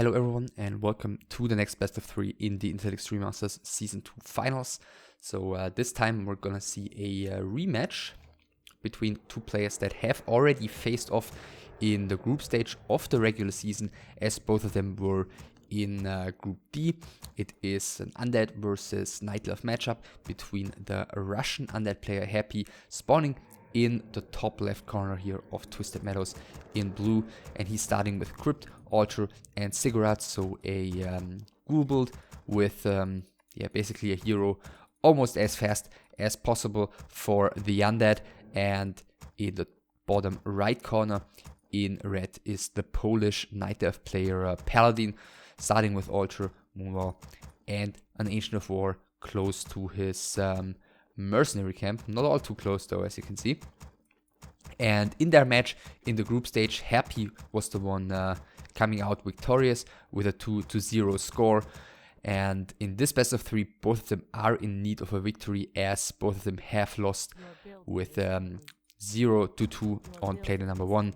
Hello everyone and welcome to the next best of 3 in the Intel Extreme Masters Season 2 finals. So this time we're gonna see a rematch between two players that have already faced off in the group stage of the regular season, as both of them were in Group D. It is an Undead versus Night Elf matchup between the Russian Undead player Happy, spawning in the top left corner here of Twisted Meadows in blue, and he's starting with Crypt, Altar and Cigarettes, so a ghoul build with basically a hero almost as fast as possible for the Undead. And in the bottom right corner in red is the Polish Night Elf player Paladyn, starting with Altar, Moonwall and an Ancient of War close to his mercenary camp. Not all too close though, as you can see. And in their match in the group stage, Happy was the one coming out victorious with a 2-0 score. And in this best of 3, both of them are in need of a victory, as both of them have lost with 0-2 on player number 1.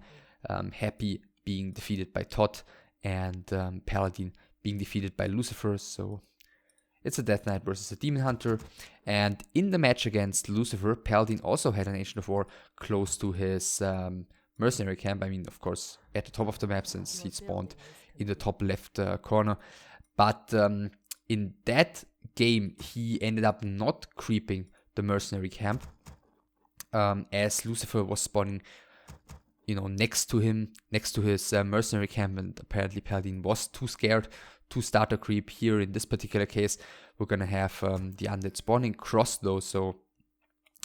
Happy being defeated by Todd and Paladyn being defeated by Lucifer. So it's a Death Knight versus a Demon Hunter. And in the match against Lucifer, Paladyn also had an Ancient of War close to his mercenary camp. I mean, of course, at the top of the map, since he spawned in the top left corner. But in that game, he ended up not creeping the mercenary camp, as Lucifer was spawning, next to him, next to his mercenary camp, and apparently Paladyn was too scared to start a creep. Here in this particular case, we're gonna have the undead spawning cross though, so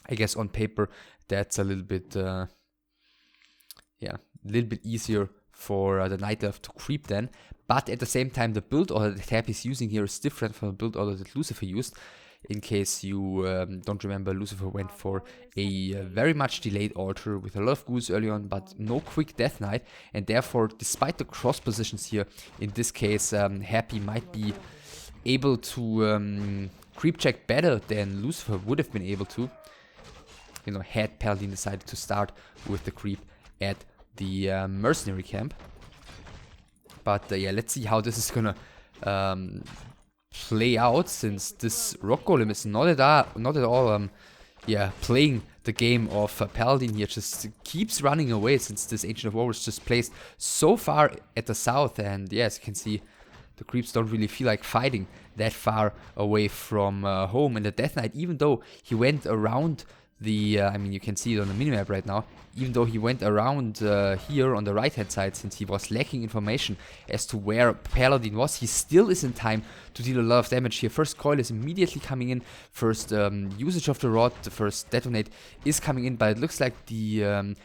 I guess on paper that's a little bit easier for the Night Elf to creep then. But at the same time, the build order that Happy is using here is different from the build order that Lucifer used. In case you don't remember, Lucifer went for a very much delayed altar with a lot of ghouls early on, but no quick Death Knight. And therefore, despite the cross positions here, in this case, Happy might be able to creep check better than Lucifer would have been able to, had Paladyn decided to start with the creep at the mercenary camp. But let's see how this is gonna play out, since this rock golem is not at all playing the game of Paladyn here. Just keeps running away, since this Ancient of War was just placed so far at the south. And as you can see, the creeps don't really feel like fighting that far away from home. And the Death Knight, even though he went around the, you can see it on the minimap right now, even though he went around here on the right hand side, since he was lacking information as to where Paladyn was, he still is in time to deal a lot of damage here. First coil is immediately coming in, first usage of the rod, the first detonate is coming in, but it looks like the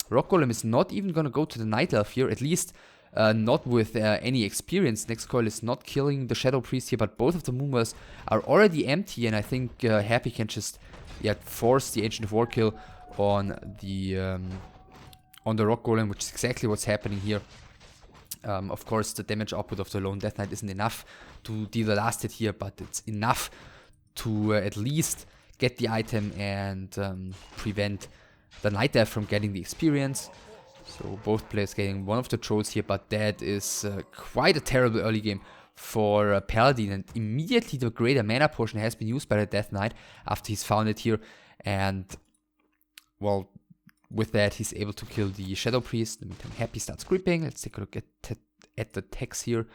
rock golem is not even gonna go to the Night Elf here, at least not with any experience. Next coil is not killing the Shadow Priest here, but both of the Moonwells are already empty, and I think Happy can just force the Ancient of War kill on the rock golem, which is exactly what's happening here. Of course, the damage output of the lone Death Knight isn't enough to deal the last hit here, but it's enough to at least get the item and prevent the Night Elf from getting the experience. So both players getting one of the trolls here, but that is quite a terrible early game for Paladyn, and immediately the greater mana portion has been used by the Death Knight after he's found it here. And well, with that he's able to kill the Shadow Priest. In the meantime, Happy starts creeping. Let's take a look at the text here.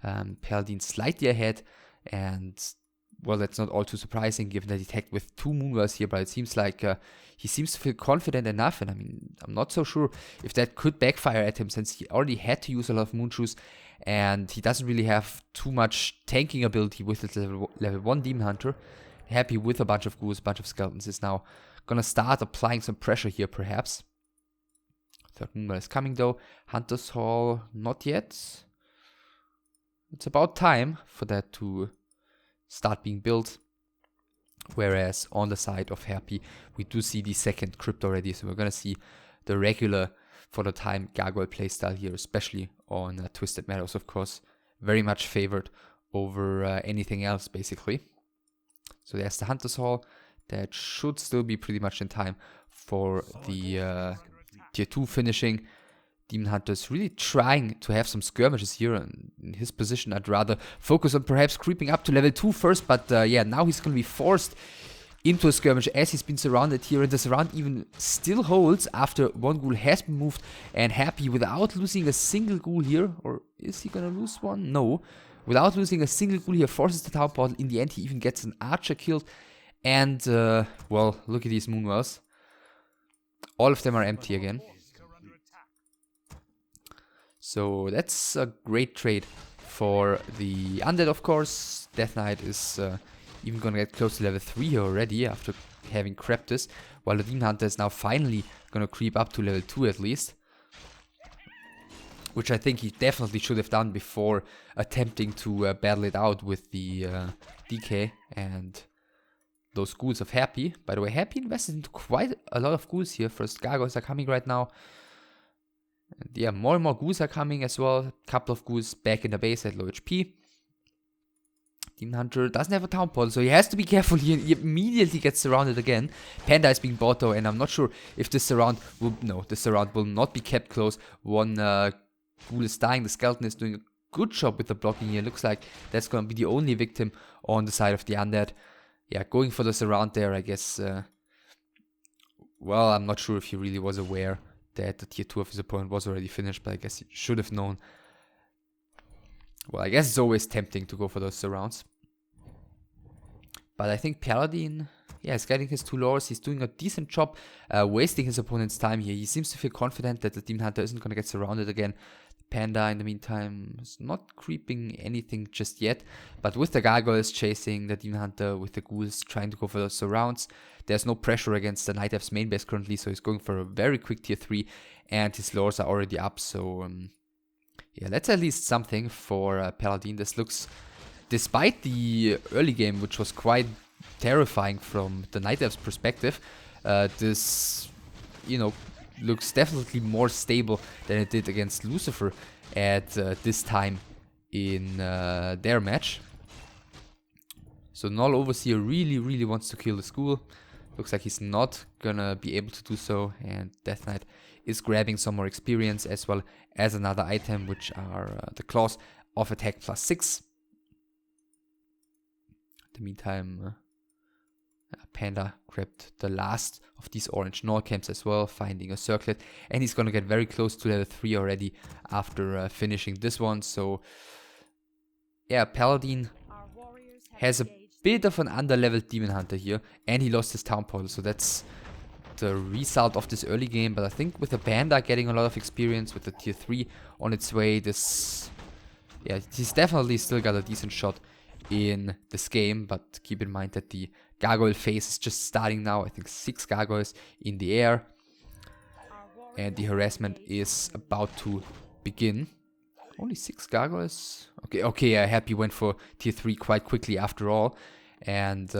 Paladyn slightly ahead, and well, that's not all too surprising given that he tagged with 2 Moonwells here, but it seems like he seems to feel confident enough, and I'm not so sure if that could backfire at him, since he already had to use a lot of Moonshoes, and he doesn't really have too much tanking ability with his level 1 Demon Hunter. Happy with a bunch of ghouls, a bunch of skeletons, is now gonna start applying some pressure here, perhaps. Third Moonwell is coming though. Hunter's Hall, not yet. It's about time for that to start being built. Whereas on the side of Happy, we do see the second crypt already, so we're gonna see the regular, for the time, gargoyle playstyle here, especially on Twisted Meadows, of course, very much favored over anything else, basically. So there's the Hunter's Hall. That should still be pretty much in time for the tier 2 finishing. Demon Hunter is really trying to have some skirmishes here, and in his position, I'd rather focus on perhaps creeping up to level 2 first. But yeah, now he's going to be forced into a skirmish as he's been surrounded here, and the surround even still holds after one ghoul has been moved, and Happy, without losing a single ghoul here, or is he gonna lose one? No. Without losing a single ghoul here, forces the town portal. In the end, he even gets an archer killed, and well, look at these moonwells. All of them are empty again. So that's a great trade for the undead, of course. Death Knight is even gonna get close to level 3 already after having crept this, while the Demon Hunter is now finally gonna creep up to level 2 at least. Which I think he definitely should have done before attempting to battle it out with the DK and those ghouls of Happy. By the way, Happy invested into quite a lot of ghouls here. First gargoyles are coming right now. And yeah, more and more ghouls are coming as well. A couple of ghouls back in the base at low HP. Demon Hunter doesn't have a town portal, so he has to be careful. He immediately gets surrounded again. Panda is being bought though, and I'm not sure if this surround will... No, this surround will not be kept close. One ghoul is dying. The skeleton is doing a good job with the blocking here. Looks like that's going to be the only victim on the side of the undead. Yeah, going for the surround there, I guess. Well, I'm not sure if he really was aware that the tier 2 of his opponent was already finished, but I guess he should have known. Well, I guess it's always tempting to go for those surrounds. But I think Paladyn, yeah, is getting his 2 lores. He's doing a decent job wasting his opponent's time here. He seems to feel confident that the Demon Hunter isn't going to get surrounded again. Panda, in the meantime, is not creeping anything just yet. But with the gargoyles chasing the Demon Hunter, with the ghouls trying to go for those surrounds, there's no pressure against the Night Elf's main base currently, so he's going for a very quick tier 3, and his lores are already up, so... yeah, that's at least something for Paladyn. This looks, despite the early game, which was quite terrifying from the Night Elf's perspective, this, you know, looks definitely more stable than it did against Lucifer at this time in their match. So Null Overseer really wants to kill the school. Looks like he's not gonna be able to do so, and Death Knight is grabbing some more experience as well as another item, which are the claws of attack +6. In the meantime, Panda grabbed the last of these orange Null camps as well, finding a circlet, and he's gonna get very close to level 3 already after finishing this one. So yeah, Paladyn has a bit of an underleveled Demon Hunter here, and he lost his town portal, so that's the result of this early game. But I think with the Panda getting a lot of experience, with the tier 3 on its way, this, yeah, he's definitely still got a decent shot in this game. But keep in mind that the gargoyle phase is just starting now. I think 6 gargoyles in the air, and the harassment is about to begin. Only 6 gargoyles? Okay, Happy went for tier 3 quite quickly after all. And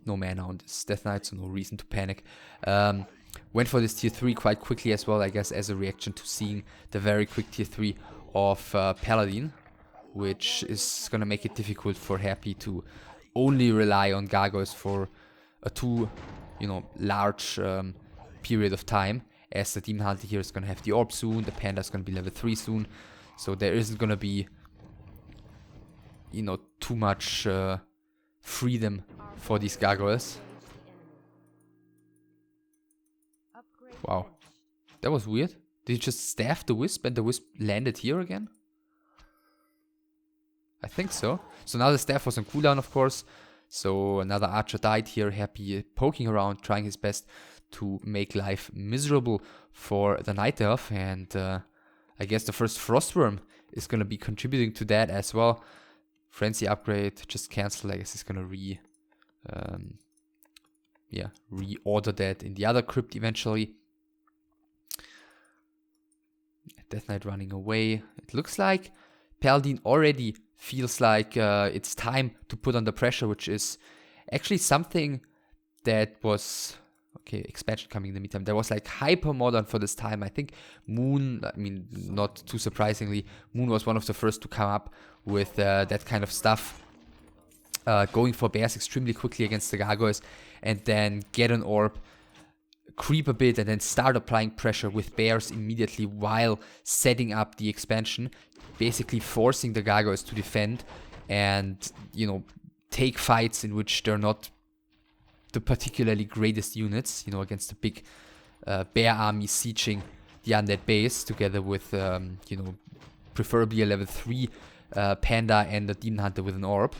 no mana on this Death Knight, so no reason to panic. Went for this tier 3 quite quickly as well, I guess, as a reaction to seeing the very quick tier 3 of Paladyn, which is going to make it difficult for Happy to only rely on gargoyles for a too, you know, large period of time, as the Demon Hunter here is going to have the orb soon, the Panda is going to be level 3 soon, so there isn't going to be, you know, too much freedom for these gargoyles. Wow, that was weird. Did he just staff the Wisp and the Wisp landed here again? I think so. So now the staff was on cooldown, of course. So another archer died here. Happy poking around, trying his best to make life miserable for the Night Elf. And I guess the first Frostworm is going to be contributing to that as well. Frenzy upgrade, just cancel. I guess he's going to reorder that in the other crypt eventually. Death Knight running away. It looks like Paladyn already feels like it's time to put under pressure, which is actually something that was... Okay, expansion coming in the meantime. There was like hyper modern for this time. I think Moon, I mean, not too surprisingly, Moon was one of the first to come up with that kind of stuff. Going for bears extremely quickly against the gargoyles, and then get an orb, creep a bit and then start applying pressure with bears immediately while setting up the expansion, basically forcing the gargoyles to defend and, you know, take fights in which they're not the particularly greatest units, you know, against the big bear army sieging the undead base together with, you know, preferably a level 3 panda and a demon hunter with an orb.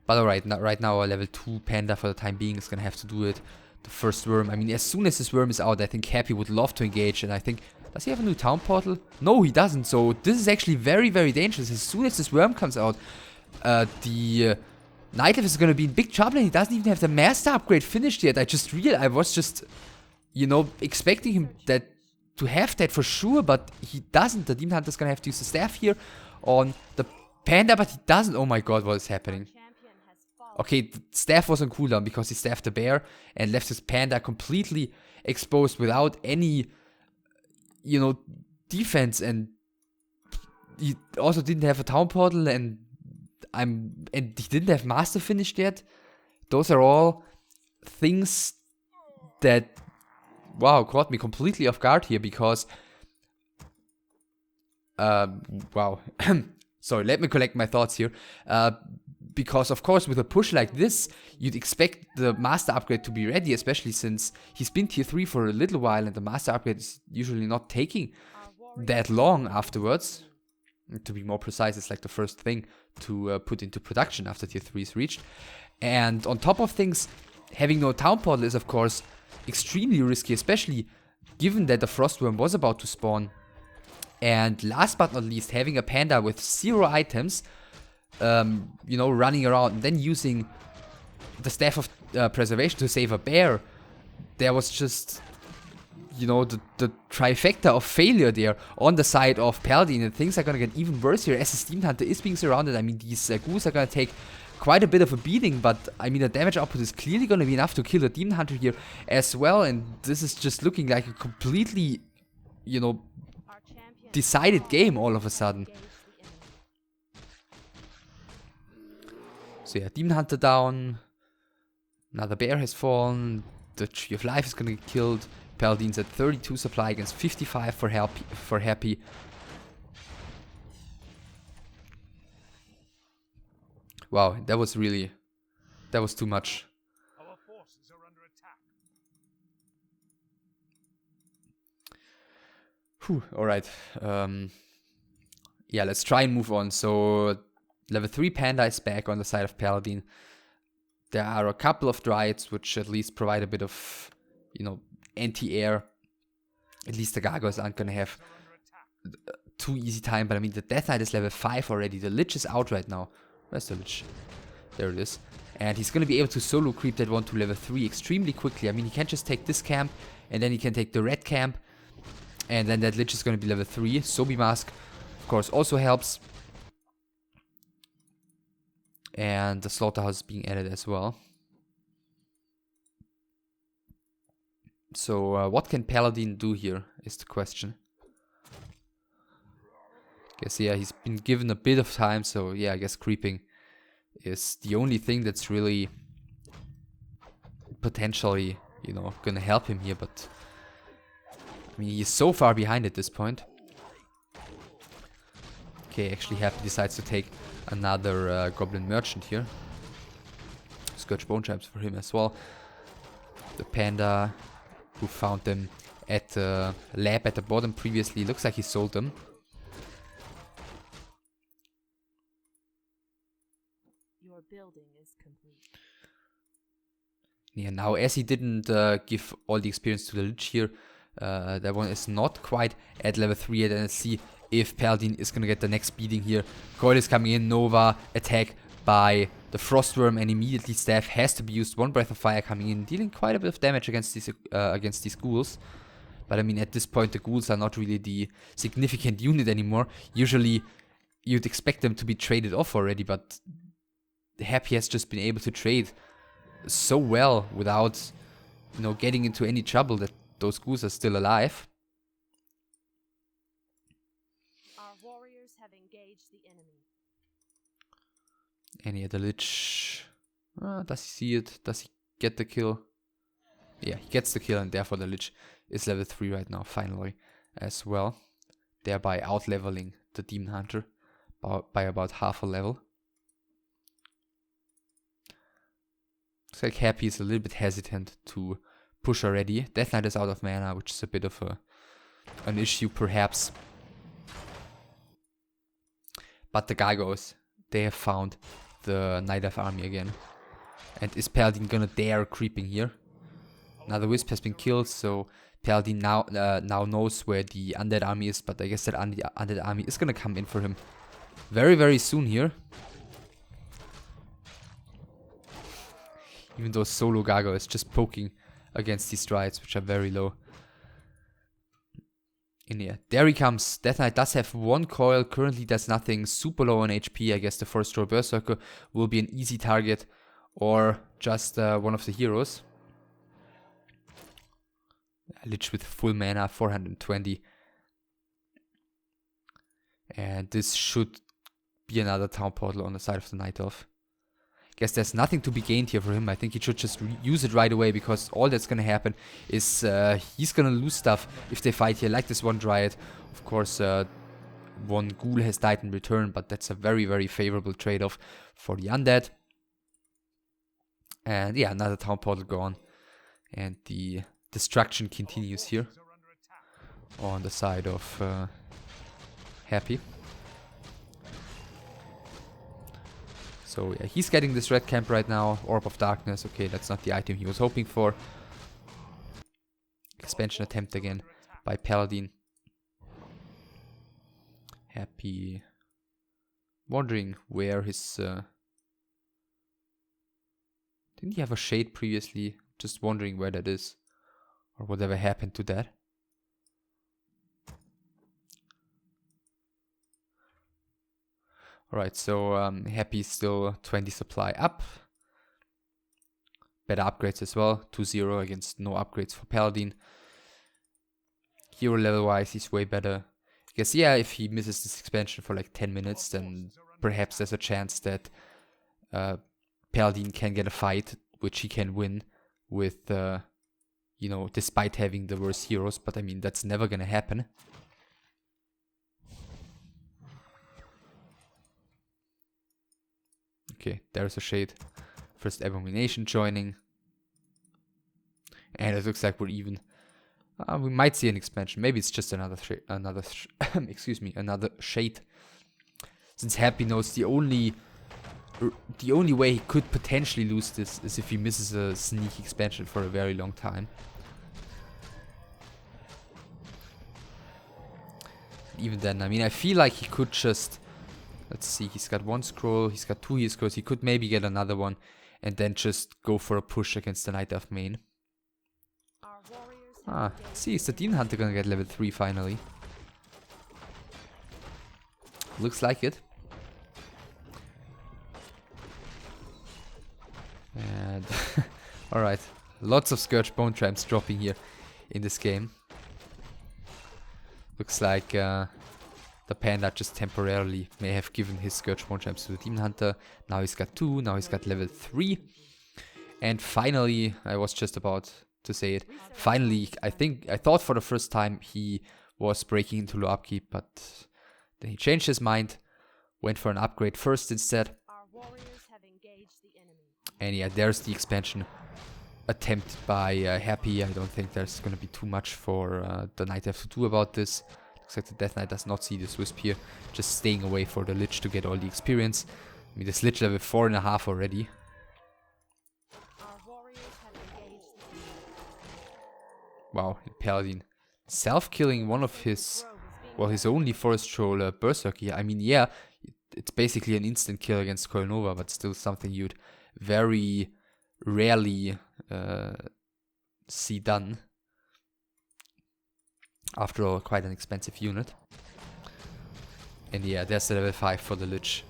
But alright, right now a level 2 panda for the time being is gonna have to do it. The first worm, I mean, as soon as this worm is out, I think Happy would love to engage, and I think, does he have a new town portal? No, he doesn't, so this is actually very, very dangerous. As soon as this worm comes out, the Night Elf is gonna be in big trouble, and he doesn't even have the master upgrade finished yet. I was just, you know, expecting him to have that for sure, but he doesn't. The demon hunter is gonna have to use the staff here on the panda, but he doesn't. Oh my god, what is happening? Okay, the staff was on cooldown because he staffed the bear and left his panda completely exposed without any, you know, defense, and he also didn't have a town portal, and he didn't have master finished yet. Those are all things that, wow, caught me completely off guard here because, wow. Sorry, let me collect my thoughts here. Because, of course, with a push like this, you'd expect the master upgrade to be ready, especially since he's been tier 3 for a little while, and the master upgrade is usually not taking that long afterwards. To be more precise, it's like the first thing to put into production after tier 3 is reached. And on top of things, having no town portal is, of course, extremely risky, especially given that the Frostworm was about to spawn. And last but not least, having a panda with 0 items, you know, running around and then using the Staff of Preservation to save a bear. There was just, you know, the trifecta of failure there on the side of Paladyn, and things are gonna get even worse here as the Demon Hunter is being surrounded. I mean, these ghouls are gonna take quite a bit of a beating, but I mean, the damage output is clearly gonna be enough to kill the Demon Hunter here as well, and this is just looking like a completely, you know, decided game all of a sudden. So yeah, Demon Hunter down, another bear has fallen, the Tree of Life is gonna get killed, Paladyn's at 32 supply against 55 for Happy. Wow, that was too much. Our forces are under attack. Whew, alright. Yeah, let's try and move on. So, level 3 Panda is back on the side of Paladyn. There are a couple of Dryads which at least provide a bit of, you know, anti-air. At least the Gargoyles aren't gonna have too easy time, but I mean, the Death Knight is level 5 already. The Lich is out right now. Where's the Lich? There it is. And he's gonna be able to solo creep that one to level 3 extremely quickly. I mean, he can just take this camp, and then he can take the red camp, and then that Lich is gonna be level 3. Sobi Mask, of course, also helps. And the Slaughterhouse is being added as well. So, what can Paladyn do here, is the question. Guess, yeah, he's been given a bit of time, so yeah, I guess creeping is the only thing that's really potentially, you know, gonna help him here, but I mean, he's so far behind at this point. Okay, actually Happy decides to take another Goblin Merchant here. Scourge Bone Champs for him as well. The Panda, who found them at the lab at the bottom previously, looks like he sold them. Your building is complete. Yeah, now as he didn't give all the experience to the Lich here, that one is not quite at level 3 yet, and let's see if Paladyn is gonna get the next beating here. Coil is coming in, Nova, attack by the Frostworm, and immediately Staff has to be used. One Breath of Fire coming in, dealing quite a bit of damage against these ghouls. But I mean, at this point the ghouls are not really the significant unit anymore. Usually you'd expect them to be traded off already, but Happy has just been able to trade so well without, you know, getting into any trouble that those ghouls are still alive. Our warriors have engaged the enemy. And yeah, the Lich, does he see it? Does he get the kill? Yeah, he gets the kill, and therefore the Lich is level 3 right now, finally, as well. Thereby out-leveling the Demon Hunter by about half a level. Looks like Happy is a little bit hesitant to push already. Death Knight is out of mana, which is a bit of an issue perhaps. But the Gargoyles, they have found the Night Elf army again. And is Paladyn gonna dare creeping here? Now the Wisp has been killed, so Paladyn now knows where the Undead army is, but I guess that Undead army is gonna come in for him very, very soon here. Even though solo Gargoyle is just poking against these strides, which are very low. In here. There he comes. Death Knight does have one coil. Currently there's nothing super low on HP. I guess the first row Berserker will be an easy target. Or just one of the heroes. Lich with full mana, 420. And this should be another Town Portal on the side of the Night Elf. Guess there's nothing to be gained here for him. I think he should just use it right away, because all that's gonna happen is he's gonna lose stuff if they fight here, like this one Dryad. Of course, one Ghoul has died in return, but that's a very, very favorable trade-off for the Undead. And yeah, another Town Portal gone. And the destruction continues here on the side of Happy. So yeah, he's getting this red camp right now. Orb of Darkness. Okay, that's not the item he was hoping for. Expansion attempt again by Paladyn. Happy. Wondering where his... didn't he have a shade previously? Just wondering where that is. Or whatever happened to that. Alright, so Happy still 20 supply up. Better upgrades as well. 2-0 against no upgrades for Paladyn. Hero level wise, he's way better. I guess, yeah, if he misses this expansion for like 10 minutes, then perhaps there's a chance that Paladyn can get a fight, which he can win with, you know, despite having the worst heroes. But I mean, that's never gonna happen. Okay, there's a shade. First Abomination joining. And it looks like we're even. We might see an expansion. Maybe it's just another excuse me, another shade. Since Happy knows the only way he could potentially lose this is if he misses a sneak expansion for a very long time. Even then, I mean, I feel like he could just... Let's see, he's got one scroll, he's got 2 hero scrolls, he could maybe get another one and then just go for a push against the Night Elf main. See, is the Demon Hunter gonna get level 3 finally? Looks like it. And alright, lots of Scourge Bone Tramps dropping here in this game. Looks like the Panda just temporarily may have given his Scourge Bone Tramps to the Demon Hunter. Now he's got 2, now he's got level 3. And finally, I was just about to say it, finally, I thought for the first time he was breaking into low upkeep, but then he changed his mind, went for an upgrade first instead. And yeah, there's the expansion attempt by Happy. I don't think there's going to be too much for the Night Elf to do about this. Looks like the Death Knight does not see this Wisp here, just staying away for the Lich to get all the experience. I mean, this Lich level 4.5 already. Wow, Paladyn self-killing one of his, well, his only Forest Troll Berserker. I mean, yeah, it's basically an instant kill against Coil Nova, but still something you'd very rarely see done. After all, quite an expensive unit. And yeah, there's the level 5 for the Lich.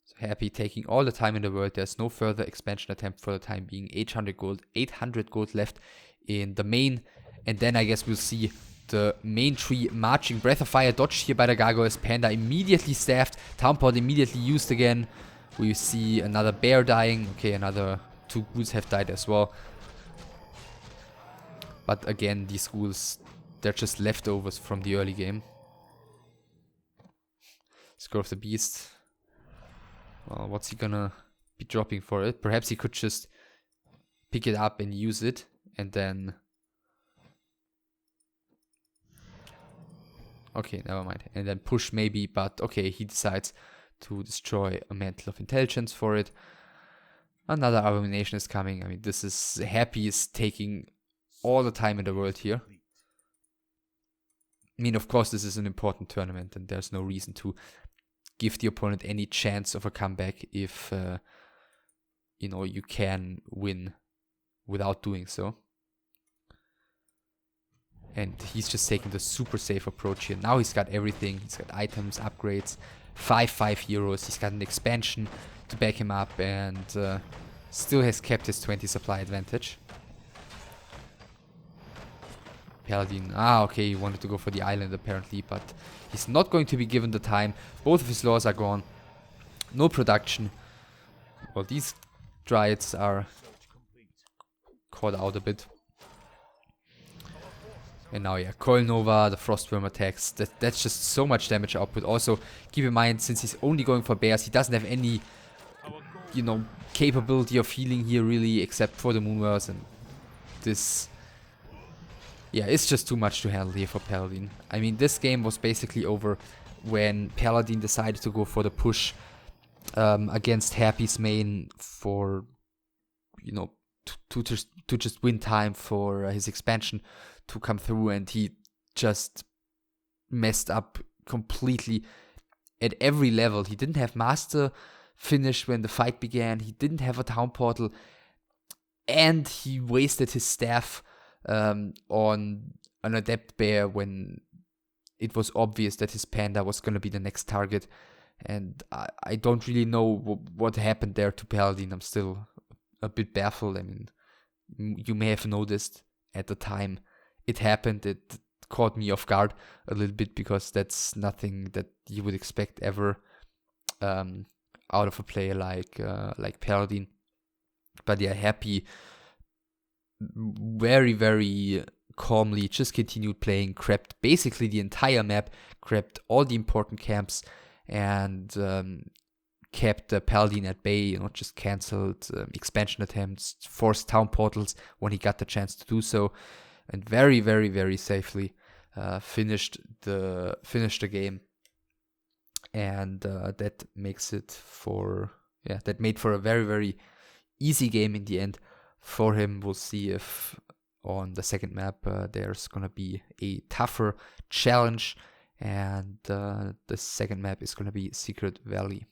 So Happy taking all the time in the world. There's no further expansion attempt for the time being. 800 gold left in the main. And then I guess we'll see the main tree marching. Breath of Fire dodged here by the gargoyles. Panda immediately staffed. Townport immediately used again. We see another bear dying. Okay, another 2 ghouls have died as well. But again, these ghouls, they're just leftovers from the early game. Score of the Beast. Well, what's he gonna be dropping for it? Perhaps he could just pick it up and use it, and then... Okay, never mind. And then push maybe, but okay, he decides to destroy a Mantle of Intelligence for it. Another Abomination is coming. I mean, this is... Happy is taking all the time in the world here. I mean, of course, this is an important tournament, and there's no reason to give the opponent any chance of a comeback if, you know, you can win without doing so. And he's just taking the super safe approach here. Now he's got everything. He's got items, upgrades, 5 heroes. He's got an expansion to back him up, and still has kept his 20 supply advantage. Paladyn, okay, he wanted to go for the island apparently, but he's not going to be given the time. Both of his laws are gone. No production. Well, these Dryads are caught out a bit. And now, yeah, Coil Nova, the Frostworm attacks. That's just so much damage output. Also, keep in mind, since he's only going for bears, he doesn't have any, you know, capability of healing here really, except for the Moonwars, and this... Yeah, it's just too much to handle here for Paladyn. I mean, this game was basically over when Paladyn decided to go for the push against Happy's main for, you know, to just win time for his expansion to come through, and he just messed up completely at every level. He didn't have Master finish when the fight began, he didn't have a Town Portal, and he wasted his staff on an Adept Bear when it was obvious that his Panda was going to be the next target. And I don't really know what happened there to Paladyn. I'm still a bit baffled. I mean, you may have noticed at the time it happened. It caught me off guard a little bit, because that's nothing that you would expect ever out of a player like Paladyn. But yeah, Happy very, very calmly just continued playing, crept basically the entire map, crept all the important camps, and kept Paladyn at bay, you know, just cancelled expansion attempts, forced town portals when he got the chance to do so, and very, very, very safely finished the game. And that makes it for, that made for a very, very easy game in the end for him. We'll see if on the second map there's gonna be a tougher challenge, and the second map is gonna be Secret Valley.